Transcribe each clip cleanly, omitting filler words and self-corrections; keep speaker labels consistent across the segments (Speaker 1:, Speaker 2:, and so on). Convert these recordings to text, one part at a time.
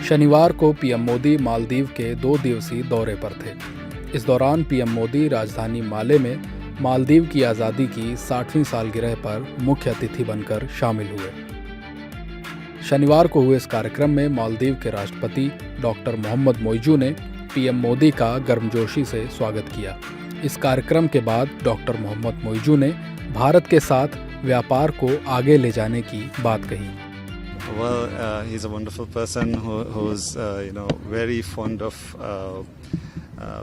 Speaker 1: शनिवार को पीएम मोदी मालदीव के 2 दिवसीय दौरे पर थे। इस दौरान पीएम मोदी राजधानी माले में मालदीव की आज़ादी की 60वीं सालगिरह पर मुख्य अतिथि बनकर शामिल हुए। शनिवार को हुए इस कार्यक्रम में मालदीव के राष्ट्रपति डॉक्टर मोहम्मद मोइजू ने पीएम मोदी का गर्मजोशी से स्वागत किया। इस कार्यक्रम के बाद डॉक्टर मोहम्मद मोइजू ने भारत के साथ व्यापार को आगे ले जाने की बात कही।
Speaker 2: Well, he's a wonderful person who's very fond of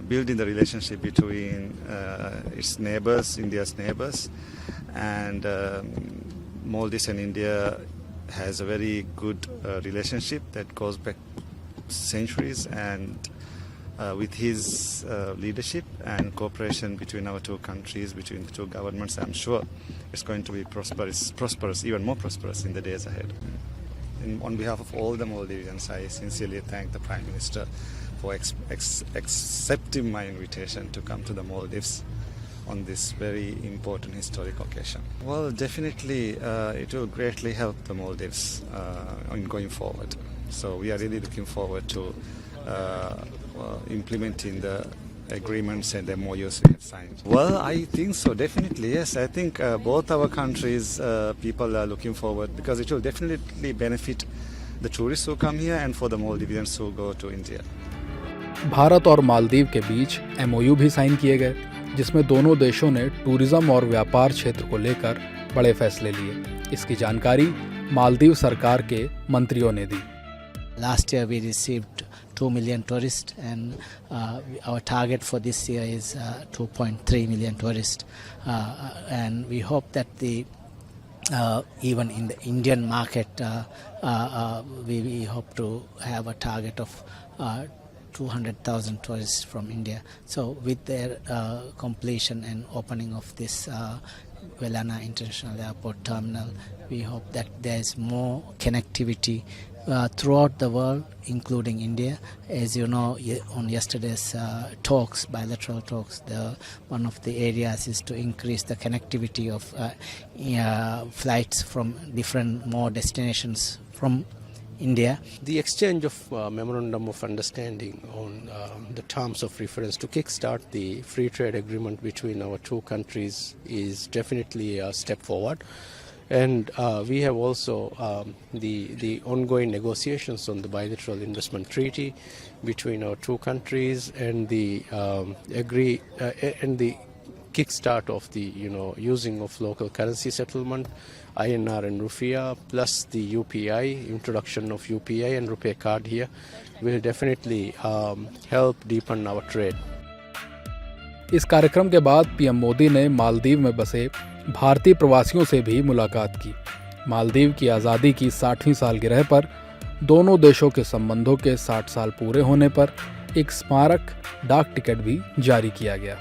Speaker 2: building the relationship between its neighbors, India's neighbors, and Maldives and India has a very good relationship that goes back centuries, and with his leadership and cooperation between our two countries, between the two governments, I'm sure it's going to be prosperous, even more prosperous in the days ahead. On behalf of all the Maldivians, I sincerely thank the Prime Minister for accepting my invitation to come to the Maldives on this very important historic occasion. Well, definitely it will greatly help the Maldives in going forward. So we are really looking forward to implementing the agreements and the MOUs we have signed. Well, I think so, definitely, yes. I think both our countries, people are looking forward because it will definitely benefit the tourists who come here and for the Maldivians who go to India.
Speaker 1: Bharat और मालदीव के बीच MOU भी sign किए गए, जिसमें दोनों देशों ने tourism और व्यापार क्षेत्र को लेकर बड़े फैसले लिए। इसकी जानकारी मालदीव सरकार के मंत्रियों ने दी।
Speaker 3: Last year we received 2 million tourists, and our target for this year is 2.3 million tourists, and we hope that even in the Indian market we hope to have a target of 200,000 tourists from India. So with their completion and opening of this Welana International Airport terminal, we hope that there is more connectivity throughout the world, including India. As you know, on yesterday's bilateral talks, one of the areas is to increase the connectivity of flights from more destinations from India.
Speaker 4: The exchange of memorandum of understanding on the terms of reference to kickstart the free trade agreement between our two countries is definitely a step forward. And we have also the ongoing negotiations on the bilateral investment treaty between our two countries, and the and the kickstart of the using of local currency settlement, INR and Rupiah, plus the UPI, introduction of UPI and Rupee card here will definitely help deepen our trade.
Speaker 1: इस कार्यक्रम के बाद PM Modi ने मालदीव में बसे भारतीय प्रवासियों से भी मुलाकात की। मालदीव की आज़ादी की 60वीं सालगिरह पर दोनों देशों के संबंधों के 60 साल पूरे होने पर एक स्मारक डाक टिकट भी जारी किया गया।